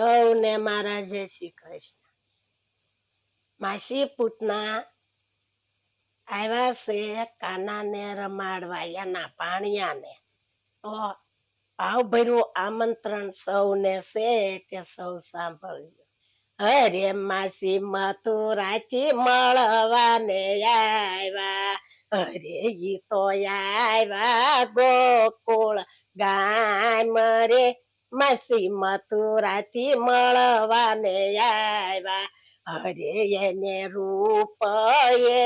સૌને મારા જય શ્રી કૃષ્ણ. માસી પૂતના આવ્યા છે કાનાને રમાડવા એના ભાણિયાને. તો ભાવભર્યું આમંત્રણ સૌને છે કે સૌ સાંભળજો. હરે માસી મથુરાથી મળવાને આવ્યા, હરે ઈ તો આવ્યા ગોકુળ ગામ રે. માસી મથુરાથી મળવાને આવ્યા, હરે એને રૂપ એ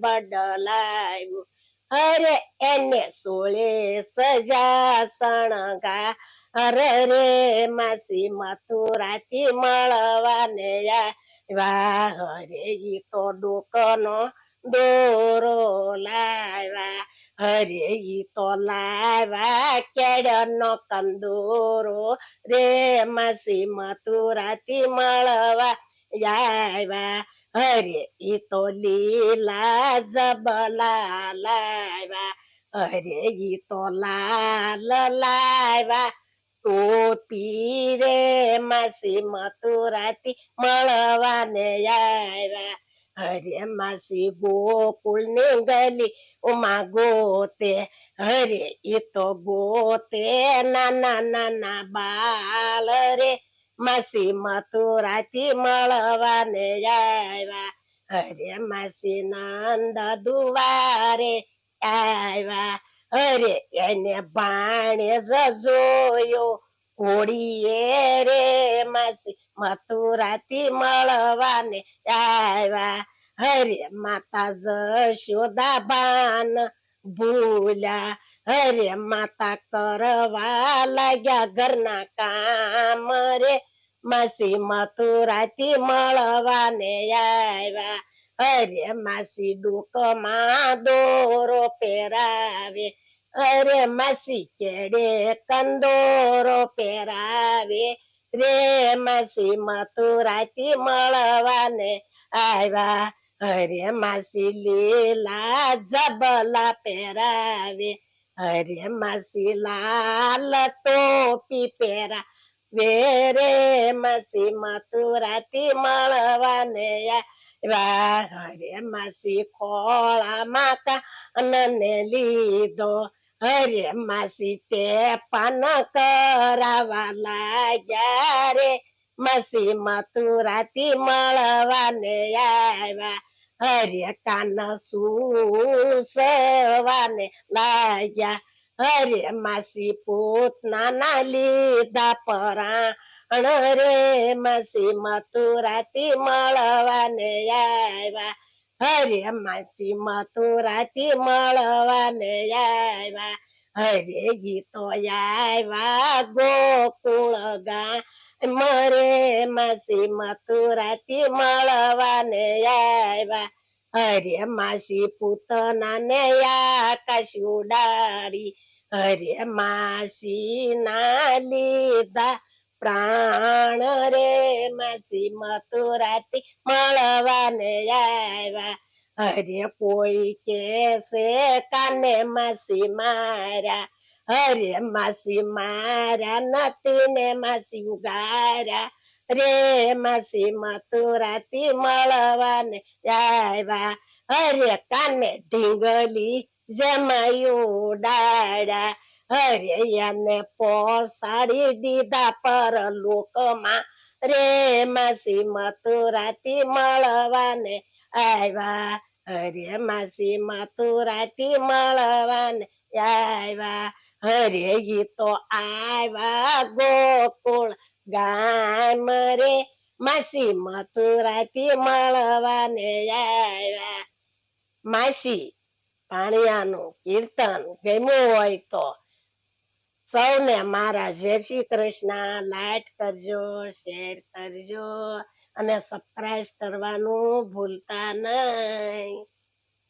બદલાયું, હરે એને સોળે સજા શણગા. અરે રે માસી મથુરાથી મળવાને આવ્યા, હરે ઈ તો ડોકનો દોરો લાવ્યા, હરે ઈ તો લાવ્યા કેળનો કંદોરો રે. માસી મથુરાથી મળવા આવ્યા, હરે ઈ તો લીલા જબલા લાવ્યા, હરે ઈ તો લાલ લાવ્યા ટોપી રે. માસી મથુરાથી મળવાને આવ્યા, હરે માસી ગોકુળ ની ગલી ઉમા ગોતે, હરે ઈ તો ગોતે નાના નાના બાળ રે. માસી મથુરાથી મળવાને આવ્યા, હરે માસી નંદ દુવારે આવ્યા, હરે એને ભાણે જોયો ઘોડીએ રે. માસી મથુરાથી મળવાને આવ્યા, હરે માતા જશોદા બાન ભૂલ્યા, હરે માતા કરવા લાગ્યા ઘરના કામ રે. માસી મથુરાથી મળવાને આવ્યા, હરે માસી ડૂકમાં દોરો પહેરાવે, અરે માસી કેડે કંદોરો પહેરાવે રે. માસી મથુરાથી મળવાને આવ્યા, હરે માસી લીલા જબલા પહેરાવે, હરે માસી લાલ ટોપી પહેરાવે રે. માસી મથુરાથી મળવાને આવ્યા, હરે માસી ખોળામાં કાનને લીધો, હરે માસી તે પાન કરાવા લાગ્યા રે. માસી મથુરાથી મળવાને આવ્યા, હરે કાન સૂસવાને લાગ્યા, હરે માસી પૂતના લીધા પરાણ રે. માસી મથુરાથી મળવાને આવ્યા, હરે માસી મથુરાથી મળવાને આવ્યા, હરે ઈ તો આવ્યા ગોકુળ ગામ રે. માસી મથુરાથી મળવાને આવ્યા, હરે માસી પૂતનાને આકાશ ઉડાડી, હરે માસી ના લીધા પ્રાણ રે. માસી મથુરાથી મળવાને આવ્યા, હરે કોઈ કેસે કાને માસી માર્યા, હરે માસી માર્યા નથી ને માસી ઉગાર્યા રે. માસી મથુરાથી મળવાને આવ્યા, હરે કાને ઢીંગલી જમાયું ડાળ્યા, હરે એને પોસાડી દીધા પરલોકમાં રે. માસી મથુરાથી મળવાને આવ્યા, હરે માસી મથુરાથી મળવાને આવ્યા, હરે ઈ તો આવ્યા ગોકુળ ગામ રે. માસી મથુરાથી મળવાને આવ્યા. માસી ભાણિયાનું કીર્તન ગમ્યું હોય તો સૌને મારા જય શ્રી કૃષ્ણ. લાઈક કરજો, શેર કરજો અને સબસ્ક્રાઇબ કરવાનું ભૂલતા નહીં.